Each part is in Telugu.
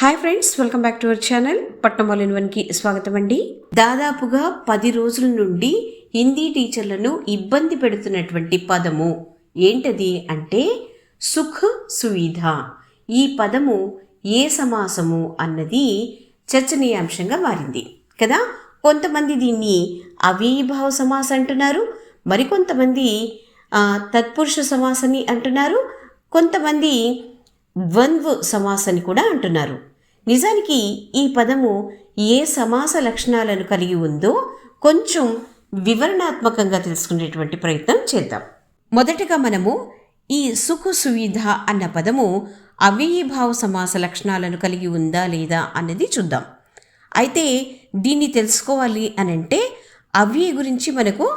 Hi friends, welcome back to our channel పట్నం ఆల్ ఇన్ వన్కి స్వాగతం అండి. దాదాపుగా 10 రోజుల నుండి హిందీ టీచర్లను ఇబ్బంది పెడుతున్నటువంటి పదము ఏంటది అంటే సుఖ్ సువిధ. ఈ పదము ఏ సమాసము అన్నది చర్చనీయాంశంగా మారింది కదా. కొంతమంది దీన్ని అవిభావ సమాసం అంటున్నారు, మరికొంతమంది తత్పురుష సమాసని అంటున్నారు, కొంతమంది ద్వంద్వ సమాసని కూడా అంటున్నారు. నిజానికి ఈ పదము ఏ సమాస లక్షణాలను కలిగి ఉందో కొంచెం వివరణాత్మకంగా తెలుసుకునేటువంటి ప్రయత్నం చేద్దాం. మొదటగా మనము ఈ సుఖ సువిధ అన్న పదము అవ్యయీభావ సమాస లక్షణాలను కలిగి ఉందా లేదా అన్నది చూద్దాం. అయితే దీన్ని తెలుసుకోవాలి అనంటే అవ్యయ గురించి మనకు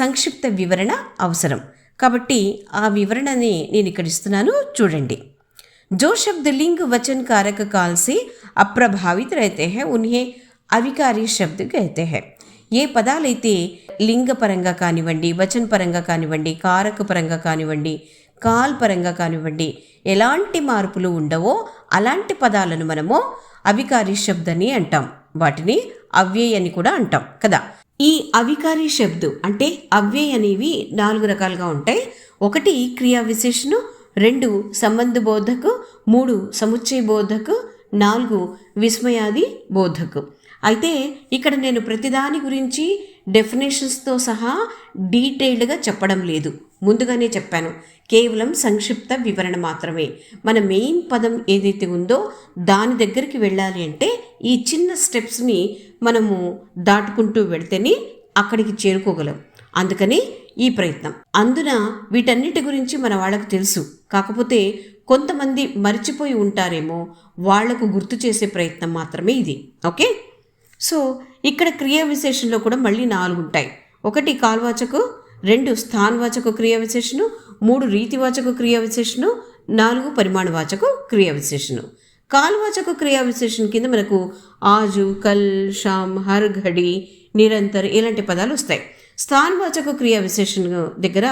సంక్షిప్త వివరణ అవసరం. కాబట్టి ఆ వివరణని నేను ఇక్కడ ఇస్తున్నాను, చూడండి. जो शब्द लिंग वचन कारक काल से अप्रभावित रहते हैं उन्हें अविकारी शब्द कहते हैं. ఏ పదాలైతే లింగ పరంగా కానివ్వండి, వచన పరంగా కానివ్వండి, కారక పరంగా కానివ్వండి, కాల్ పరంగా కానివ్వండి ఎలాంటి మార్పులు ఉండవో అలాంటి పదాలను మనము అవికారి శబ్దని అంటాం. వాటిని అవ్యయ అని కూడా అంటాం కదా. ఈ అవికారి శబ్దు అంటే అవ్యయ అనేవి 4 రకాలుగా ఉంటాయి. 1 క్రియా విశేషణం, 2 సంబంధ బోధకు, 3 సముచ్చయ బోధకు, 4 విస్మయాది బోధకు. అయితే ఇక్కడ నేను ప్రతిదాని గురించి డెఫినేషన్స్తో సహా డీటెయిల్డ్గా చెప్పడం లేదు, ముందుగానే చెప్పాను. కేవలం సంక్షిప్త వివరణ మాత్రమే. మన మెయిన్ పదం ఏదైతే ఉందో దాని దగ్గరికి వెళ్ళాలి అంటే ఈ చిన్న స్టెప్స్ని మనము దాటుకుంటూ వెళితేనే అక్కడికి చేరుకోగలం. అందుకని ఈ ప్రయత్నం. అందున వీటన్నిటి గురించి మన వాళ్ళకు తెలుసు, కాకపోతే కొంతమంది మర్చిపోయి ఉంటారేమో, వాళ్లకు గుర్తు చేసే ప్రయత్నం మాత్రమే ఇది. ఓకే, సో ఇక్కడ క్రియా విశేషంలో కూడా మళ్ళీ 4 ఉంటాయి. 1 కాల్వాచకు, 2 స్థానవాచక క్రియా విశేషణం, 3 రీతివాచక క్రియా విశేషణం, 4 పరిమాణవాచక క్రియా విశేషణం. కాల్వాచక క్రియా విశేషణం కింద మనకు ఆజు, కల్, షామ్, హర్, ఘడి, నిరంతర్ ఇలాంటి పదాలు వస్తాయి. స్థానవాచక క్రియా విశేషణ దగ్గర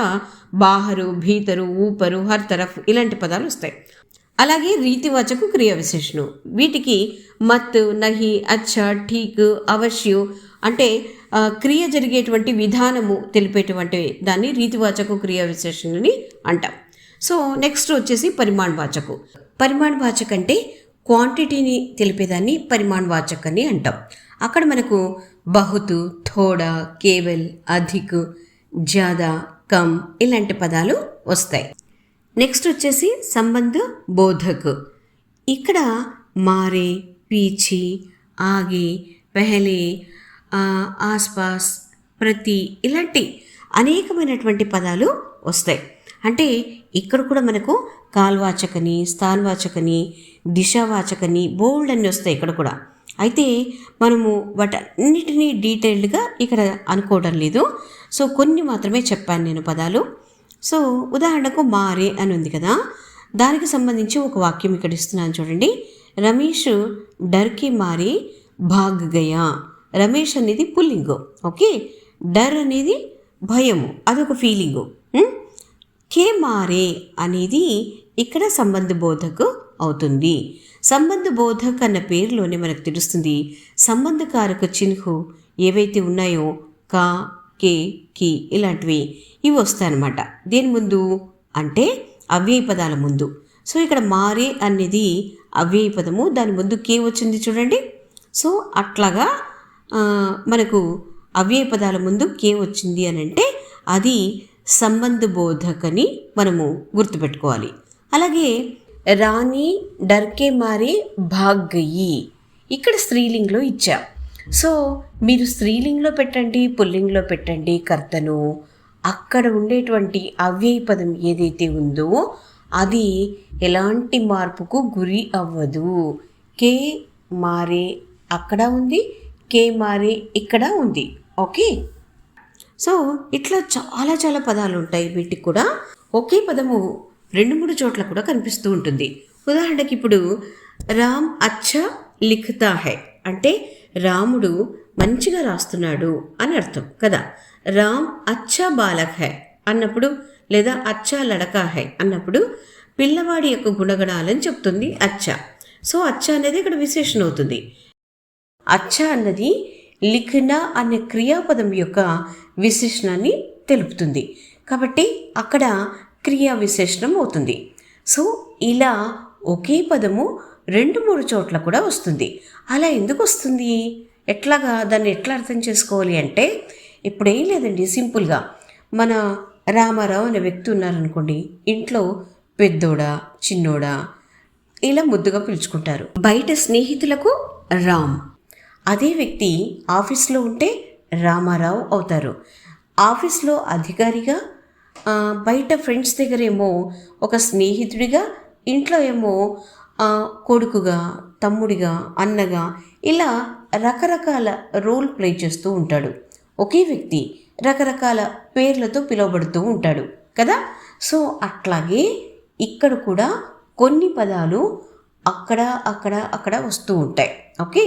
బాహరు, భీతరు, ఊపరు, హర్ తరఫ్ ఇలాంటి పదాలు వస్తాయి. అలాగే రీతివాచక క్రియా విశేషణం, వీటికి మత్, నహి, అచ్చా, ఠీక్, అవశ్యు అంటే క్రియ జరిగేటువంటి విధానము తెలిపేటువంటి దాన్ని రీతివాచక క్రియా విశేషణని అంటాం. సో నెక్స్ట్ వచ్చేసి పరిమాణవాచకు. పరిమాణవాచక అంటే క్వాంటిటీని తెలిపేదాన్ని పరిమాణవాచక్ అని అంటాం. అక్కడ మనకు బహుత్, థోడా, కేవల్, అధిక్, జ్యాదా, కమ్ ఇలాంటి పదాలు వస్తాయి. నెక్స్ట్ వచ్చేసి సంబంధ బోధక్. ఇక్కడ మారే, పీచి, ఆగే, పెహలే, ఆస్పాస్, ప్రతి ఇలాంటి అనేకమైనటువంటి పదాలు వస్తాయి. అంటే ఇక్కడ కూడా మనకు కాల్వాచకని, స్థానవాచకని, దిశావాచకని బోల్డ్ అన్నీ వస్తాయి ఇక్కడ కూడా. అయితే మనము వాటన్నిటినీ డీటెయిల్డ్గా ఇక్కడ అనుకోవడం లేదు. సో కొన్ని మాత్రమే చెప్పాను నేను పదాలు. సో ఉదాహరణకు మారే అని ఉంది కదా, దానికి సంబంధించి ఒక వాక్యం ఇక్కడ ఇస్తున్నాను చూడండి. రమేష్ డర్కి మారి భాగ్ గయా. రమేష్ అనేది పుల్లింగు, ఓకే. డర్ అనేది భయము, అదొక ఫీలింగు. కే మారే అనేది ఇక్కడ సంబంధ బోధకు అవుతుంది. సంబంధ బోధక్ అన్న పేరులోనే మనకు తెలుస్తుంది సంబంధకారక చిహ్ను ఏవైతే ఉన్నాయో కా, కే, కి ఇలాంటివి ఇవి వస్తాయన్నమాట. దేని ముందు అంటే అవ్యయ పదాల ముందు. సో ఇక్కడ మారే అనేది అవ్యయ పదము, దాని ముందు కే వచ్చింది చూడండి. సో అట్లాగా మనకు అవ్యయ పదాల ముందు కే వచ్చింది అని అంటే అది సంబంధ బోధకని మనము గుర్తుపెట్టుకోవాలి. అలాగే రాణి డర్కే మారే భాగ్ గయి, ఇక్కడ స్త్రీలింగ్లో ఇచ్చా. సో మీరు స్త్రీలింగ్లో పెట్టండి, పుల్లింగ్లో పెట్టండి కర్తను, అక్కడ ఉండేటువంటి అవ్యయ పదం ఏదైతే ఉందో అది ఎలాంటి మార్పుకు గురి అవ్వదు. కే మారే అక్కడ ఉంది, కే మారే ఇక్కడ ఉంది, ఓకే. సో ఇట్లా చాలా పదాలు ఉంటాయి. వీటికి కూడా ఒకే పదము 2-3 చోట్ల కూడా కనిపిస్తూ ఉంటుంది. ఉదాహరణకి ఇప్పుడు రామ్ అచ్చా లిఖతా హై అంటే రాముడు మంచిగా రాస్తున్నాడు అని అర్థం కదా. రామ్ అచ్చా బాలక్ హై అన్నప్పుడు, లేదా అచ్చా లడకా హై అన్నప్పుడు పిల్లవాడి యొక్క గుణగణాలని చెప్తుంది అచ్చా. సో అచ్చ అనేది ఇక్కడ విశేషణ అవుతుంది. అచ్చ అన్నది లిఖనా అనే క్రియాపదం యొక్క విశేషణాన్ని తెలుపుతుంది. కాబట్టి అక్కడ క్రియా విశేషణం అవుతుంది. సో ఇలా ఒకే పదము 2-3 చోట్ల కూడా వస్తుంది. అలా ఎందుకు వస్తుంది, ఎట్లాగా దాన్ని ఎట్లా అర్థం చేసుకోవాలి అంటే, ఇప్పుడేం లేదండి, సింపుల్గా మన రామారావు అనే వ్యక్తి ఉన్నారనుకోండి, ఇంట్లో పెద్దోడా చిన్నోడా ఇలా ముద్దుగా పిలుచుకుంటారు. బయట స్నేహితులకు రామ్, అదే వ్యక్తి ఆఫీస్లో ఉంటే రామారావు అవుతారు. ఆఫీస్లో అధికారిగా, బయట ఫ్రెండ్స్ దగ్గర ఏమో ఒక స్నేహితుడిగా, ఇంట్లో ఏమో కొడుకుగా, తమ్ముడిగా, అన్నగా, ఇలా రకరకాల రోల్ ప్లే చేస్తూ ఉంటాడు. ఒకే వ్యక్తి రకరకాల పేర్లతో పిలువబడుతూ ఉంటాడు కదా. సో అట్లాగే ఇక్కడ కూడా కొన్ని పదాలు అక్కడ అక్కడ అక్కడ వస్తూ ఉంటాయి. ఓకే,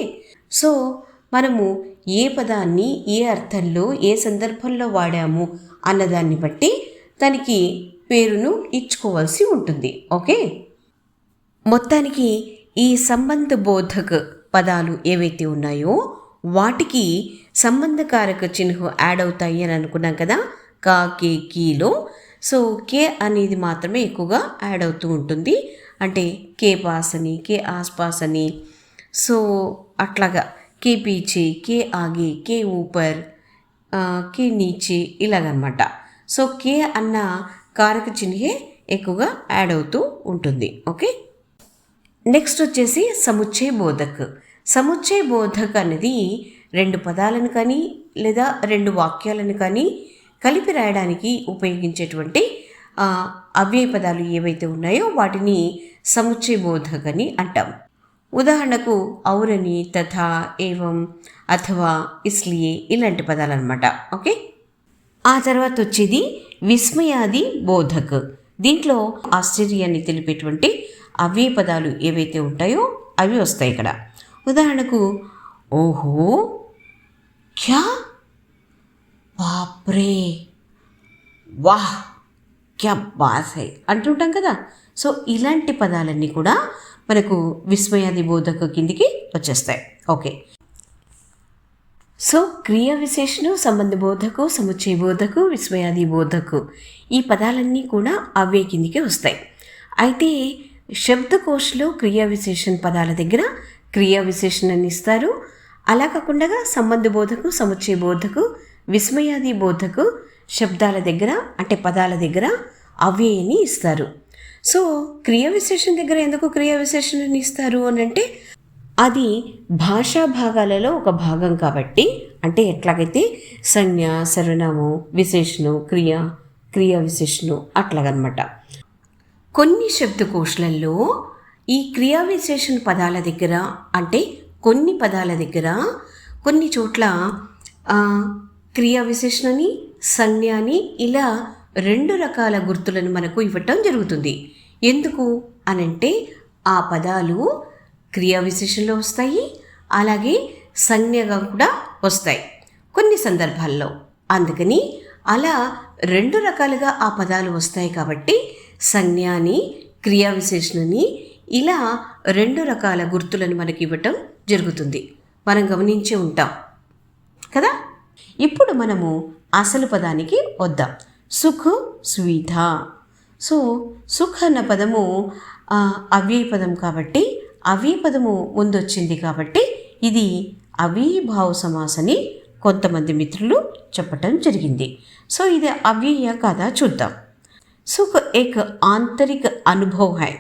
సో మనము ఏ పదాన్ని ఏ అర్థంలో ఏ సందర్భంలో వాడాము అన్నదాన్ని బట్టి దానికి పేరును ఇచ్చుకోవాల్సి ఉంటుంది. ఓకే, మొత్తానికి ఈ సంబంధ బోధక పదాలు ఏవైతే ఉన్నాయో వాటికి సంబంధకారక చిహ్నం యాడ్ అవుతాయి అని అనుకున్నాం కదా, కా, కే, కీలో. సో కే అనేది మాత్రమే ఎక్కువగా యాడ్ అవుతూ ఉంటుంది. అంటే కే పాస్ అని, కే ఆస్ పాస్ అని, సో అట్లాగా కే పీచే, కే ఆగే, కే ఊపర్, కే నీచే, ఇలాగనమాట. సో కే అన్న కారక చిహ్నే ఎక్కువగా యాడ్ అవుతూ ఉంటుంది. ఓకే, నెక్స్ట్ వచ్చేసి సముచ్చయ బోధక్. సముచ్చయ బోధక్ అనేది 2 పదాలను కానీ లేదా 2 వాక్యాలను కానీ కలిపి రాయడానికి ఉపయోగించేటువంటి అవ్యయ పదాలు ఏవైతే ఉన్నాయో వాటిని సముచ్చయ బోధక్ అని అంటాం. ఉదాహరణకు ఔరని, తథా, ఏవం, అథవా, ఇస్లియే ఇలాంటి పదాలు అనమాట. ఓకే, ఆ తర్వాత వచ్చేది విస్మయాది బోధక్. దీంట్లో ఆశ్చర్యాన్ని తెలిపేటువంటి అవ్యయ పదాలు ఏవైతే ఉంటాయో అవి వస్తాయి ఇక్కడ. ఉదాహరణకు ఓహో, క్యా, బాప్రే, వాహ్, క్యా బాత్ హై అంటుంటాం కదా. సో ఇలాంటి పదాలన్నీ కూడా మనకు విస్మయాది బోధక కిందికి వచ్చేస్తాయి. ఓకే, సో క్రియా విశేషణం, సంబంధ బోధకు, సముచ్చయ బోధకు, విస్మయాది బోధకు ఈ పదాలన్నీ కూడా అవే కిందికి వస్తాయి. అయితే శబ్దకోశలో క్రియా విశేషణ పదాల దగ్గర క్రియా విశేషణాన్ని ఇస్తారు. అలా కాకుండా సంబంధ బోధకు, సముచ్చయ బోధకు, విస్మయాది బోధకు శబ్దాల దగ్గర అంటే పదాల దగ్గర అవ్యయని ఇస్తారు. సో క్రియా విశేషణ దగ్గర ఎందుకు క్రియా విశేషణని ఇస్తారు అని అంటే, అది భాషా భాగాలలో ఒక భాగం కాబట్టి. అంటే ఎట్లాగైతే సంజ్ఞ, సర్వనామం, విశేషణం, క్రియా విశేషణం అట్లాగనమాట. కొన్ని శబ్దకోశాలలో ఈ క్రియా విశేషణ పదాల దగ్గర అంటే కొన్ని పదాల దగ్గర కొన్ని చోట్ల క్రియా విశేషణని, సంజ్ఞని ఇలా 2 రకాల గుర్తులను మనకు ఇవ్వటం జరుగుతుంది. ఎందుకు అనంటే ఆ పదాలు క్రియా విశేషణలో వస్తాయి, అలాగే సంజ్ఞగా కూడా వస్తాయి కొన్ని సందర్భాల్లో. అందుకని అలా 2 రకాలుగా ఆ పదాలు వస్తాయి కాబట్టి సంజ్ఞని, క్రియా విశేషణని ఇలా 2 రకాల గుర్తులను మనకి ఇవ్వటం జరుగుతుంది. మనం గమనించే ఉంటాం కదా. ఇప్పుడు మనము అసలు పదానికి వద్దాం. సుఖ్, సువిధ. సో సుఖ్ అన్న పదము అవ్యయ పదం కాబట్టి, అవ్యయ పదము ముందొచ్చింది కాబట్టి ఇది అవ్యయభావ సమాసని కొంతమంది మిత్రులు చెప్పటం జరిగింది. సో ఇది అవ్యయ కాదా చూద్దాం. सुख एक आंतरिक अनुभव है.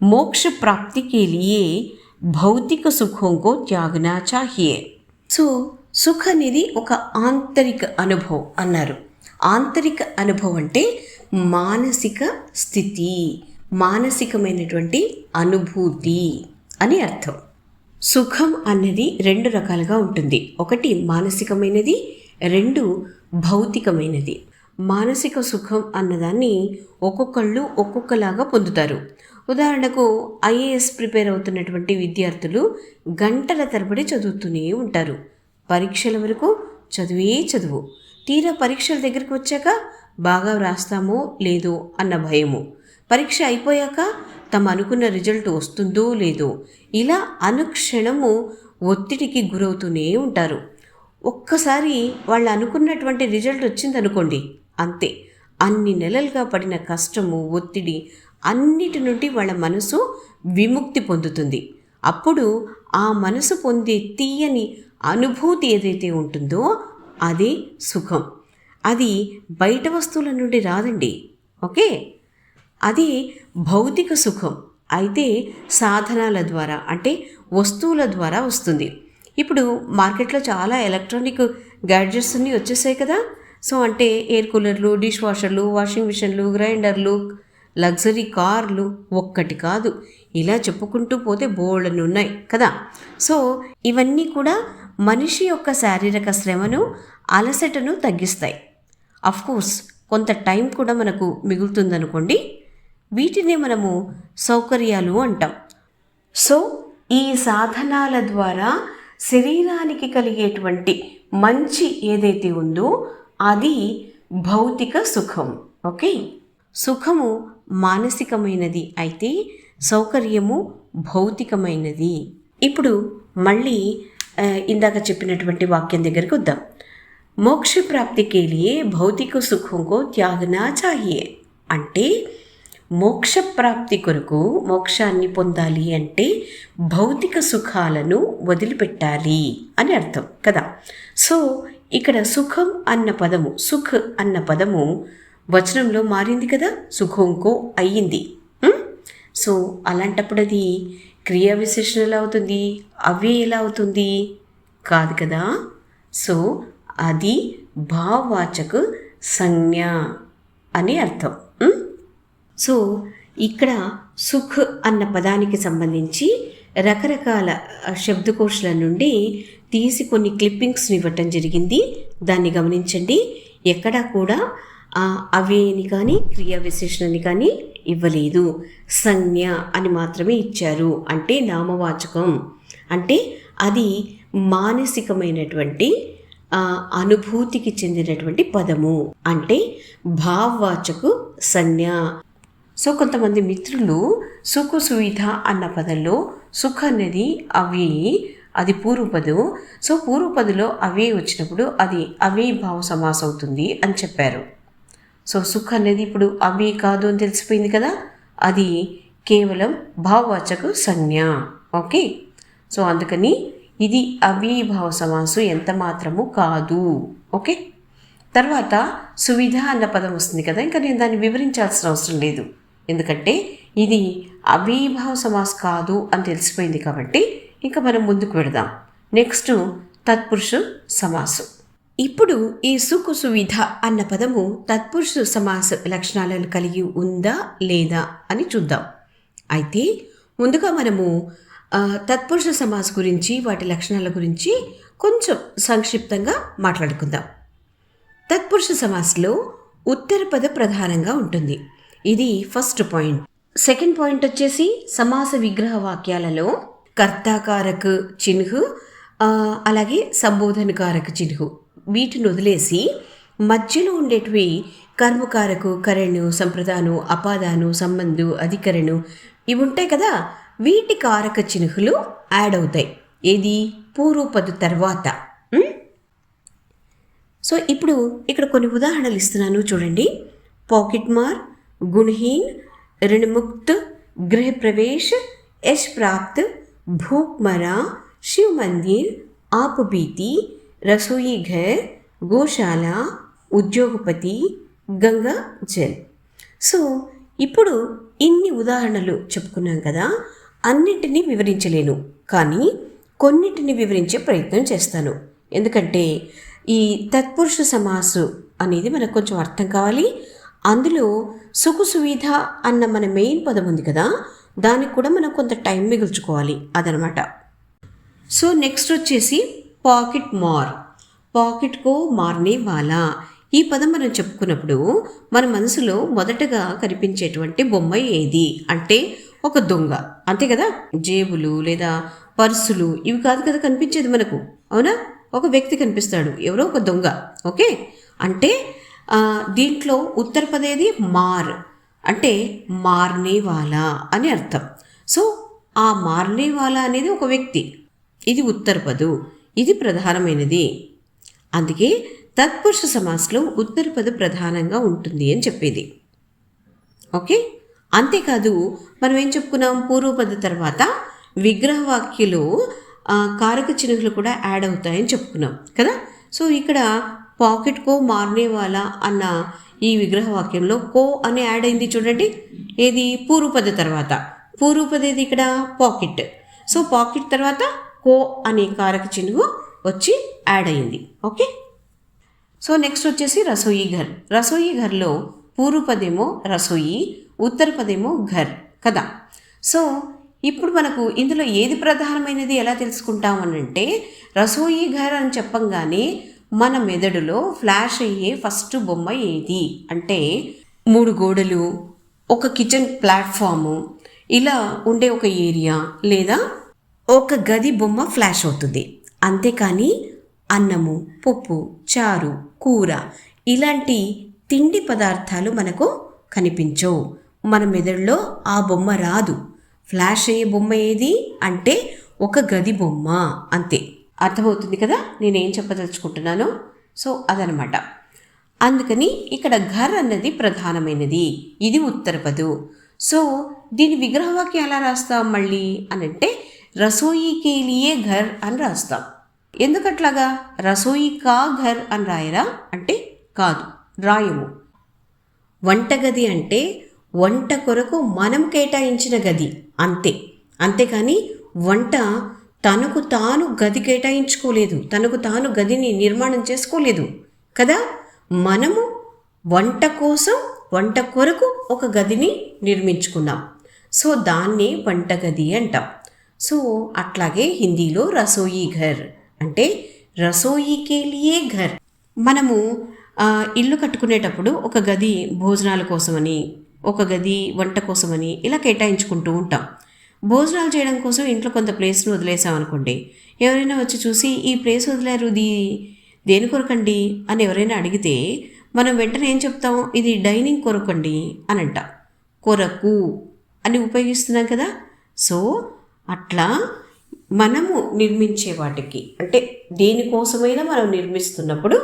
मोक्ष प्राप्ति के लिए भौतिक सुखों को त्यागना चाहिए. సో సుఖ అనేది ఒక ఆంతరిక అనుభవం అన్నారు. ఆంతరిక అనుభవం అంటే మానసిక స్థితి, మానసికమైనటువంటి అనుభూతి అని అర్థం. సుఖం అన్నది 2 రకాలుగా ఉంటుంది. ఒకటి మానసికమైనది, 2 భౌతికమైనది. మానసిక సుఖం అన్నదాన్ని ఒక్కొక్కళ్ళు ఒక్కొక్కలాగా పొందుతారు. ఉదాహరణకు ఐఏఎస్ ప్రిపేర్ అవుతున్నటువంటి విద్యార్థులు గంటల తరబడి చదువుతూనే ఉంటారు. పరీక్షల వరకు చదువే చదువు. తీరా పరీక్షల దగ్గరికి వచ్చాక బాగా వ్రాస్తామో లేదో అన్న భయము. పరీక్ష అయిపోయాక తమ అనుకున్న రిజల్ట్ వస్తుందో లేదో ఇలా అనుక్షణము ఒత్తిడికి గురవుతూనే ఉంటారు. ఒక్కసారి వాళ్ళు అనుకున్నటువంటి రిజల్ట్ వచ్చిందనుకోండి, అంతే, అన్ని నెలలుగా పడిన కష్టము, ఒత్తిడి అన్నిటి నుండి వాళ్ళ మనసు విముక్తి పొందుతుంది. అప్పుడు ఆ మనసు పొందే తీయని అనుభూతి ఏదైతే ఉంటుందో అది సుఖం. అది బయట వస్తువుల నుండి రాదండి. ఓకే, అది భౌతిక సుఖం. అయితే సాధనాల ద్వారా, అంటే వస్తువుల ద్వారా వస్తుంది. ఇప్పుడు మార్కెట్లో చాలా ఎలక్ట్రానిక్ గ్యాడ్జెట్స్ అన్నీ వచ్చేసాయి కదా. సో అంటే ఎయిర్ కూలర్లు, డిష్ వాషర్లు, వాషింగ్ మిషన్లు, గ్రైండర్లు, లగ్జరీ కార్లు, ఒక్కటి కాదు, ఇలా చెప్పుకుంటూ పోతే బోల్డన్ని ఉన్నాయి కదా. సో ఇవన్నీ కూడా మనిషి యొక్క శారీరక శ్రమను, అలసటను తగ్గిస్తాయి. అఫ్కోర్స్ కొంత టైం కూడా మనకు మిగులుతుందనుకోండి. వీటిని మనము సౌకర్యాలు అంటాం. సో ఈ సాధనాల ద్వారా శరీరానికి కలిగేటువంటి మంచి ఏదైతే ఉందో అది భౌతిక సుఖం. ఓకే, సుఖము మానసికమైనది, అయితే సౌకర్యము భౌతికమైనది. ఇప్పుడు మళ్ళీ ఇందాక చెప్పినటువంటి వాక్యం దగ్గరికి వద్దాం. మోక్ష ప్రాప్తి के लिए భౌతిక సుఖం को त्यागना चाहिए. అంటే మోక్ష ప్రాప్తి కొరకు, మోక్షాన్ని పొందాలి అంటే భౌతిక సుఖాలను వదిలిపెట్టాలి అని అర్థం కదా. సో ఇక్కడ సుఖం అన్న పదము, సుఖ్ అన్న పదము వచనంలో మారింది కదా, సుఖంకో అయ్యింది. సో అలాంటప్పుడు అది క్రియా విశేషణ ఎలా అవుతుంది, అవే ఎలా అవుతుంది? కాదు కదా. సో అది భావవాచక సంజ్ఞ అని అర్థం. సో ఇక్కడ సుఖ్ అన్న పదానికి సంబంధించి రకరకాల శబ్దకోశాల నుండి తీసి కొన్ని క్లిప్పింగ్స్ని ఇవ్వటం జరిగింది. దాన్ని గమనించండి. ఎక్కడా కూడా అవేని కానీ క్రియా విశేషణని కానీ ఇవ్వలేదు. సంజ్ఞ అని మాత్రమే ఇచ్చారు. అంటే నామవాచకం, అంటే అది మానసికమైనటువంటి అనుభూతికి చెందినటువంటి పదము, అంటే భావవాచకు సంజ్ఞ. సో కొంతమంది మిత్రులు సుఖ సువిధ అన్న పదంలో సుఖ అనేది అవి, అది పూర్వపదు. సో పూర్వపదిలో అవే వచ్చినప్పుడు అది అవే భావ సమాసం అవుతుంది అని చెప్పారు. సో సుఖ అనేది ఇప్పుడు అవే కాదు అని తెలిసిపోయింది కదా, అది కేవలం భావవాచక సంజ్ఞ. ఓకే, సో అందుకని ఇది అవిభావ సమాసం ఎంత మాత్రము కాదు. ఓకే, తర్వాత సువిధ అన్న పదం వస్తుంది కదా, ఇంకా నేను దాన్ని వివరించాల్సిన అవసరం లేదు, ఎందుకంటే ఇది అవిభావ సమాసం కాదు అని తెలిసిపోయింది కాబట్టి ఇంకా మనం ముందుకు వెళదాం. నెక్స్ట్ తత్పురుష సమాసం. ఇప్పుడు ఈ సుఖ సువిధ అన్న పదము తత్పురుష సమాస లక్షణాలను కలిగి ఉందా లేదా అని చూద్దాం. అయితే ముందుగా మనము తత్పురుష సమాస గురించి, వాటి లక్షణాల గురించి కొంచెం సంక్షిప్తంగా మాట్లాడుకుందాం. తత్పురుష సమాసంలో ఉత్తర పద ప్రధానంగా ఉంటుంది. ఇది ఫస్ట్ పాయింట్. సెకండ్ పాయింట్ వచ్చేసి సమాస విగ్రహ వాక్యాలలో కర్తాకారక చిహ్ను, అలాగే సంబోధనకారక చిహ్ను, వీటిని వదిలేసి మధ్యలో ఉండేటివి కర్మకారకు, కరణు, సంప్రదాను, అపాదాను, సంబంధు, అధికరణు ఇవి ఉంటాయి కదా, వీటి కారక చిహ్నులు యాడ్ అవుతాయి. ఏది? పూర్వపదు తర్వాత. సో ఇప్పుడు ఇక్కడ కొన్ని ఉదాహరణలు ఇస్తున్నాను చూడండి. పాకెట్ మార్, గుణహీన్, ऋणमुक्त, गृह प्रवेश, यश प्राप्त, भूख मरा, शिव मंदिर, आप बीती, रसोई घर, గోశాల, ఉద్యోగపతి, గంగా జల్. సో ఇప్పుడు ఇన్ని ఉదాహరణలు చెప్పుకున్నాం కదా, అన్నింటినీ వివరించలేను, కానీ కొన్నింటిని వివరించే ప్రయత్నం చేస్తాను. ఎందుకంటే ఈ తత్పురుష సమాసు అనేది మనకు కొంచెం అర్థం కావాలి. అందులో సుఖ సువిధ అన్న మన మెయిన్ పదం ఉంది కదా, దానికి కూడా మనం కొంత టైం మిగుల్చుకోవాలి, అదనమాట. సో నెక్స్ట్ వచ్చేసి పాకెట్ మార్, పాకెట్కో మార్నే వాలా. ఈ పదం మనం చెప్పుకున్నప్పుడు మన మనసులో మొదటగా కనిపించేటువంటి బొమ్మ ఏది అంటే ఒక దొంగ, అంతే కదా. జేబులు లేదా పర్సులు ఇవి కాదు కదా కనిపించేది మనకు, అవునా? ఒక వ్యక్తి కనిపిస్తాడు, ఎవరో ఒక దొంగ. ఓకే, అంటే దీంట్లో ఉత్తర పదేది మార్, అంటే మార్నేవాలా అని అర్థం. సో ఆ మార్నేవాలా అనేది ఒక వ్యక్తి. ఇది ఉత్తరపదు, ఇది ప్రధానమైనది. అందుకే తత్పురుష సమాస్లో ఉత్తరపద ప్రధానంగా ఉంటుంది అని చెప్పేది. ఓకే, అంతేకాదు మనం ఏం చెప్పుకున్నాం, పూర్వపద తర్వాత విగ్రహవాక్యలో కారక చిహ్నాలు కూడా యాడ్ అవుతాయని చెప్పుకున్నాం కదా. సో ఇక్కడ పాకెట్ కో మార్నేవాలా అన్న ఈ విగ్రహవాక్యంలో కో అని యాడ్ అయింది చూడండి. ఏది, పూర్వపద తర్వాత. పూర్వపద ఏది ఇక్కడ, పాకెట్. సో పాకెట్ తర్వాత కో అనే కారక చిహ్నం వచ్చి యాడ్ అయింది. ఓకే, సో నెక్స్ట్ వచ్చేసి రసోయి ఘర్. రసోయి ఘర్లో పూర్వపదేమో రసోయి, ఉత్తరపదేమో ఘర్ కదా. సో ఇప్పుడు మనకు ఇందులో ఏది ప్రధానమైనది ఎలా తెలుసుకుంటామనంటే, రసోయి ఘర్ అని చెప్పంగానే మన మెదడులో ఫ్లాష్ అయ్యే ఫస్ట్ బొమ్మ ఏది అంటే 3 గోడలు, ఒక కిచెన్ ప్లాట్ఫాము, ఇలా ఉండే ఒక ఏరియా లేదా ఒక గది బొమ్మ ఫ్లాష్ అవుతుంది. అంతేకాని అన్నము, పప్పు, చారు, కూర ఇలాంటి తిండి పదార్థాలు మనకు కనిపించవు. మన మెదడులో ఆ బొమ్మ రాదు. ఫ్లాష్ అయ్యే బొమ్మ ఏది అంటే ఒక గది బొమ్మ, అంతే. అర్థమవుతుంది కదా నేనేం చెప్పదలుచుకుంటున్నానో. సో అదనమాట. అందుకని ఇక్కడ ఘర్ అన్నది ప్రధానమైనది, ఇది ఉత్తరపదు. సో దీని విగ్రహవాక్యం ఎలా రాస్తాం మళ్ళీ అని అంటే, రసోయి కే లియే ఘర్ అని రాస్తాం. ఎందుకట్లాగా, రసోయి కా ఘర్ అని రాయరా అంటే కాదు, రాయము. వంటగది అంటే వంట కొరకు మనం కేటాయించిన గది, అంతే. అంతేకాని వంట తనకు తాను గది కేటాయించుకోలేదు, తనకు తాను గదిని నిర్మాణం చేసుకోలేదు కదా. మనము వంట కోసం, వంట కొరకు ఒక గదిని నిర్మించుకున్నాం. సో దాన్నే వంటగది అంటాం. సో అట్లాగే హిందీలో రసోయి ఘర్ అంటే రసోయి కే లియే ఘర్. మనము ఇల్లు కట్టుకునేటప్పుడు ఒక గది భోజనాల కోసమని, ఒక గది వంట కోసమని ఇలా కేటాయించుకుంటూ ఉంటాం. భోజనాలు చేయడం కోసం ఇంట్లో కొంత ప్లేస్ను వదిలేసామనుకోండి, ఎవరైనా వచ్చి చూసి ఈ ప్లేస్ వదిలేరు, దేని కొరకండి అని ఎవరైనా అడిగితే మనం వెంటనే ఏం చెప్తాం, ఇది డైనింగ్ కొరకండి అని అంటాం. కొరకు అని ఉపయోగిస్తున్నాం కదా. సో అట్లా మనము నిర్మించే వాటికి అంటే దేనికోసమైనా మనం నిర్మిస్తున్నప్పుడు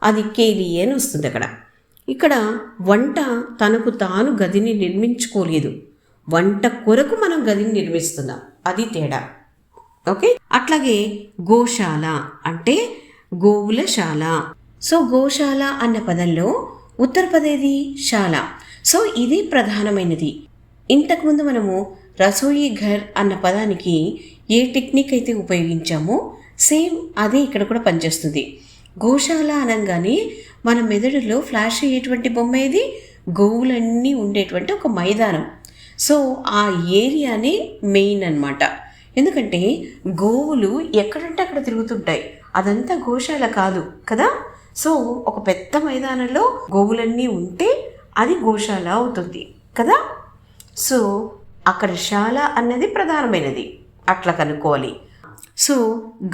అది కేలియే అని వస్తుంది అక్కడ. ఇక్కడ వంట తనకు తాను గదిని నిర్మించుకోలేదు, వంట కొరకు మనం గదిని నిర్మిస్తున్నాం, అది తేడా. ఓకే, అట్లాగే గోశాల అంటే గోవులశాల. సో గోశాల అన్న పదంలో ఉత్తరపదేది శాల. సో ఇది ప్రధానమైనది. ఇంతకుముందు మనము రసోయి ఘర్ అన్న పదానికి ఏ టెక్నిక్ అయితే ఉపయోగించామో సేమ్ అదే ఇక్కడ కూడా పనిచేస్తుంది. గోశాల అనగానే మన మెదడులో ఫ్లాష్ అయ్యేటువంటి బొమ్మ ఏది, గోవులన్నీ ఉండేటువంటి ఒక మైదానం. సో ఆ ఏరియానే మెయిన్ అన్నమాట. ఎందుకంటే గోవులు ఎక్కడంటే అక్కడ తిరుగుతుంటాయి, అదంతా గోశాల కాదు కదా. సో ఒక పెద్ద మైదానంలో గోవులన్నీ ఉంటే అది గోశాల అవుతుంది కదా. సో అక్కడ శాల అన్నది ప్రధానమైనది, అట్లా కనుక్కోవాలి. సో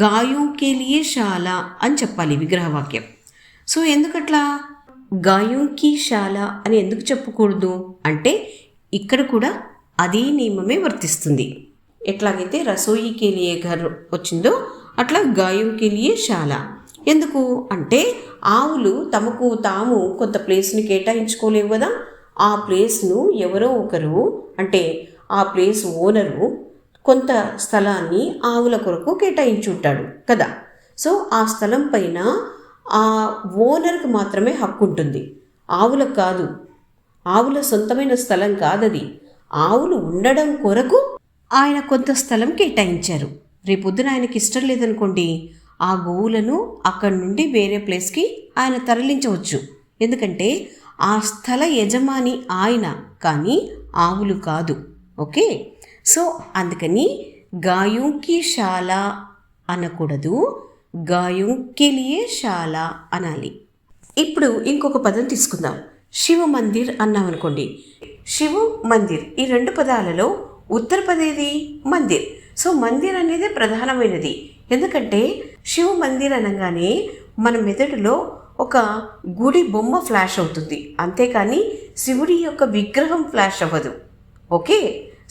గాయం కే లియే శాల అని చెప్పాలి విగ్రహవాక్యం. సో ఎందుకట్లా గాయం కీ శాల అని ఎందుకు చెప్పకూడదు అంటే ఇక్కడ కూడా అదే నియమమే వర్తిస్తుంది. ఎట్లాగైతే రసోయి కే లియే ఘర్ వచ్చిందో అట్లా గాయం కే లియే శాల. ఎందుకు అంటే ఆవులు తమకు తాము కొంత ప్లేస్ని కేటాయించుకోలేవు కదా. ఆ ప్లేస్ను ఎవరో ఒకరు అంటే ఆ ప్లేస్ ఓనరు కొంత స్థలాన్ని ఆవుల కొరకు కేటాయించుంటాడు కదా. సో ఆ స్థలం పైన ఆ ఓనర్కి మాత్రమే హక్కు ఉంటుంది, ఆవులకు కాదు. ఆవుల సొంతమైన స్థలం కాదది. ఆవులు ఉండడం కొరకు ఆయన కొంత స్థలం కేటాయించారు. రేపొద్దున ఆయనకి ఇష్టం లేదనుకోండి, ఆ గోవులను అక్కడి నుండి వేరే ప్లేస్కి ఆయన తరలించవచ్చు. ఎందుకంటే ఆ స్థల యజమాని ఆయన, కానీ ఆవులు కాదు. ఓకే, సో అందుకని గాయం కీ శాల అనకూడదు, గాయం కే లియే శాల అనాలి. ఇప్పుడు ఇంకొక పదం తీసుకుందాం. శివ మందిర్ అన్నాం అనుకోండి. శివ మందిర్ ఈ రెండు పదాలలో ఉత్తరపదేది మందిర్. సో మందిర్ అనేది ప్రధానమైనది. ఎందుకంటే శివ మందిర్ అనగానే మన మెదడులో ఒక గుడి బొమ్మ ఫ్లాష్ అవుతుంది, అంతేకాని శివుడి యొక్క విగ్రహం ఫ్లాష్ అవ్వదు. ఓకే,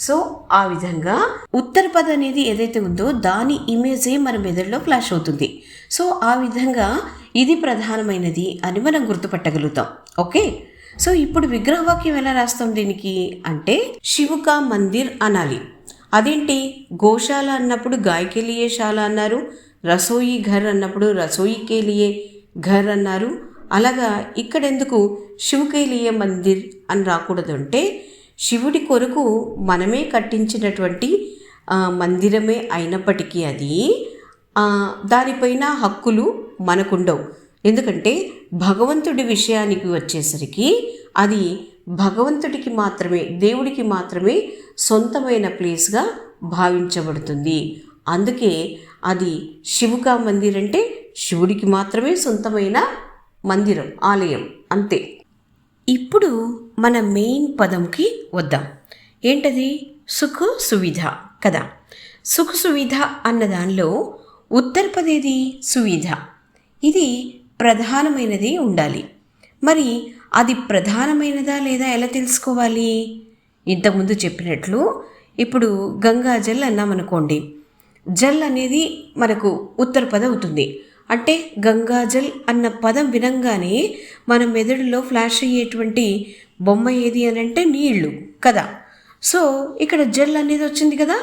సో ఆ విధంగా ఉత్తరపద అనేది ఏదైతే ఉందో దాని ఇమేజే మన మెదడులో ఫ్లాష్ అవుతుంది. సో ఆ విధంగా ఇది ప్రధానమైనది అని మనం గుర్తుపట్టగలుగుతాం. ఓకే, సో ఇప్పుడు విగ్రహవాక్యం ఎలా రాస్తాం దీనికి అంటే శివుకా మందిర్ అనాలి. అదేంటి, గోశాల అన్నప్పుడు గాయకే లియే శాల అన్నారు, రసోయి ఘర్ అన్నప్పుడు రసోయికే లియే ఘర్ అన్నారు. అలాగా ఇక్కడ ఎందుకు శివుకే లియే మందిర్ అని రాకూడదు అంటే శివుడి కొరకు మనమే కట్టించినటువంటి మందిరమే అయినప్పటికీ అది దానిపైన హక్కులు మనకుండవు. ఎందుకంటే భగవంతుడి విషయానికి వచ్చేసరికి అది భగవంతుడికి మాత్రమే, దేవుడికి మాత్రమే సొంతమైన ప్లేస్గా భావించబడుతుంది. అందుకే అది శివుకా మందిర్ అంటే శివుడికి మాత్రమే సొంతమైన మందిరం, ఆలయం, అంతే. ఇప్పుడు మన మెయిన్ పదంకి వద్దాం. ఏంటది? సుఖ సువిధ కదా. సుఖ సువిధ అన్న దానిలో ఉత్తరపదేది సువిధ. ఇది ప్రధానమైనది ఉండాలి. మరి అది ప్రధానమైనదా లేదా ఎలా తెలుసుకోవాలి? ఇంతకుముందు చెప్పినట్లు ఇప్పుడు గంగా జల్ అన్నామనుకోండి, జల్ అనేది మనకు ఉత్తరపద అవుతుంది. అంటే గంగాజల్ అన్న పదం వినంగానే మన మెదడులో ఫ్లాష్ అయ్యేటువంటి బొమ్మ ఏది అని అంటే నీళ్లు కదా. సో ఇక్కడ జల్ అనేది వచ్చింది కదా,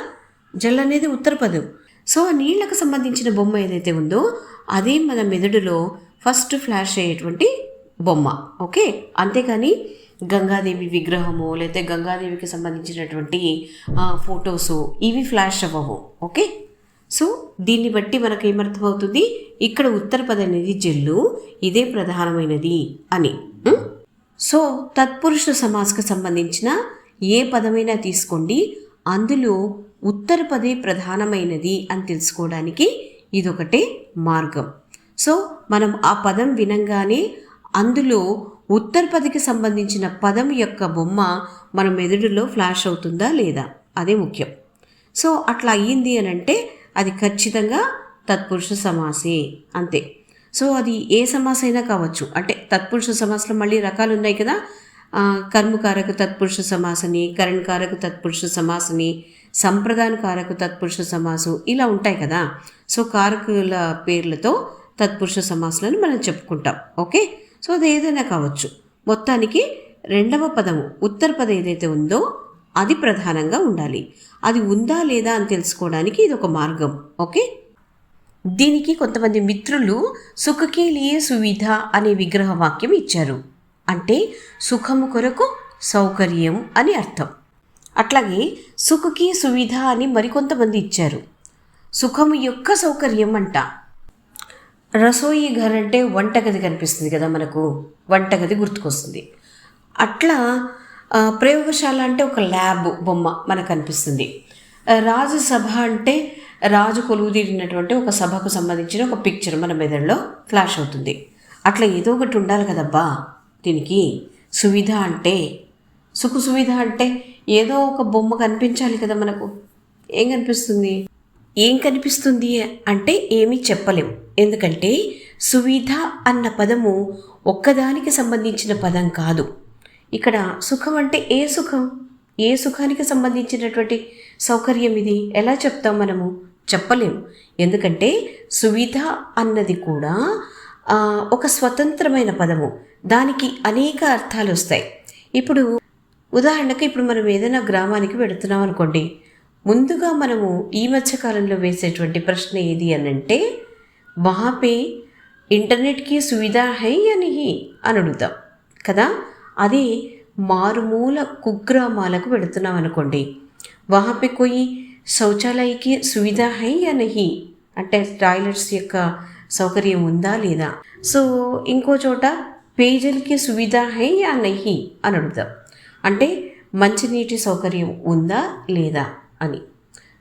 జల్ అనేది ఉత్తరపదం. సో ఆ నీళ్లకు సంబంధించిన బొమ్మ ఏదైతే ఉందో అదే మన మెదడులో ఫస్ట్ ఫ్లాష్ అయ్యేటువంటి బొమ్మ. ఓకే, అంతేకాని గంగాదేవి విగ్రహము లేకపోతే గంగాదేవికి సంబంధించినటువంటి ఫొటోసు ఇవి ఫ్లాష్ అవ్వవు. ఓకే, సో దీన్ని బట్టి మనకు ఏమర్థమవుతుంది, ఇక్కడ ఉత్తరపద అనేది జల్లు, ఇదే ప్రధానమైనది అని. సో తత్పురుష సమాస్కు సంబంధించిన ఏ పదమైనా తీసుకోండి, అందులో ఉత్తరపదే ప్రధానమైనది అని తెలుసుకోవడానికి ఇదొకటే మార్గం. సో మనం ఆ పదం వినంగానే అందులో ఉత్తరపదికి సంబంధించిన పదం యొక్క బొమ్మ మన మెదడులో ఫ్లాష్ అవుతుందా లేదా, అదే ముఖ్యం. సో అట్లా అయ్యింది అని అంటే అది ఖచ్చితంగా తత్పురుష సమాసే, అంతే. సో అది ఏ సమాస అయినా కావచ్చు. అంటే తత్పురుష సమాసంలో మళ్ళీ రకాలు ఉన్నాయి కదా, కర్మకారక తత్పురుష సమాసని, కరణకారక తత్పురుష సమాసని, సంప్రదాన కారక తత్పురుష సమాసం, ఇలా ఉంటాయి కదా. సో కారకుల పేర్లతో తత్పురుష సమాసాలను మనం చెప్పుకుంటాం. ఓకే, సో అది ఏదైనా కావచ్చు. మొత్తానికి రెండవ పదము ఉత్తరపద ఏదైతే ఉందో అది ప్రధానంగా ఉండాలి. అది ఉందా లేదా అని తెలుసుకోవడానికి ఇది ఒక మార్గం. ఓకే, దీనికి కొంతమంది మిత్రులు సుఖకే లియే సువిధ అనే విగ్రహ వాక్యం ఇచ్చారు. అంటే సుఖము కొరకు సౌకర్యం అని అర్థం. అట్లాగే సుఖకి సువిధ అని మరికొంతమంది ఇచ్చారు, సుఖము యొక్క సౌకర్యం అంట. రసోయి ఘర్ అంటే వంటగది కనిపిస్తుంది కదా మనకు, వంటగది గుర్తుకొస్తుంది. అట్లా ప్రయోగశాల అంటే ఒక ల్యాబ్ బొమ్మ మనకు అనిపిస్తుంది. రాజసభ అంటే రాజు కొలువుదీరినటువంటి ఒక సభకు సంబంధించిన ఒక పిక్చర్ మన మెదడులో ఫ్లాష్ అవుతుంది. అట్లా ఏదో ఒకటి ఉండాలి కదబ్బా దీనికి. సువిధ అంటే సుఖ సువిధ అంటే ఏదో ఒక బొమ్మ కనిపించాలి కదా మనకు. ఏం కనిపిస్తుంది? ఏం కనిపిస్తుంది అంటే ఏమీ చెప్పలేం. ఎందుకంటే సువిధ అన్న పదము ఒక్కదానికి సంబంధించిన పదం కాదు. ఇక్కడ సుఖం అంటే ఏ సుఖం, ఏ సుఖానికి సంబంధించినటువంటి సౌకర్యం ఇది ఎలా చెప్తాం మనము? చెప్పలేము. ఎందుకంటే సువిధ అన్నది కూడా ఒక స్వతంత్రమైన పదము, దానికి అనేక అర్థాలు వస్తాయి. ఇప్పుడు ఉదాహరణకు ఇప్పుడు మనం ఏదైనా గ్రామానికి వెళుతున్నాం అనుకోండి, ముందుగా మనము ఈ మధ్యకాలంలో వేసేటువంటి ప్రశ్న ఏది అని అంటే వహాపే ఇంటర్నెట్కి సువిధ హై అని అడుగుతాం కదా. అదే మారుమూల కుగ్రామాలకు వెళుతున్నాం అనుకోండి, వహాపే కోయి శౌచాలయకి సువిధ హై అని అంటే టాయిలెట్స్ యొక్క సౌకర్యం ఉందా లేదా. సో ఇంకో చోట పేజల్కి సువిధ హై యా నహి అని అడుగుతాం, అంటే మంచినీటి సౌకర్యం ఉందా లేదా అని.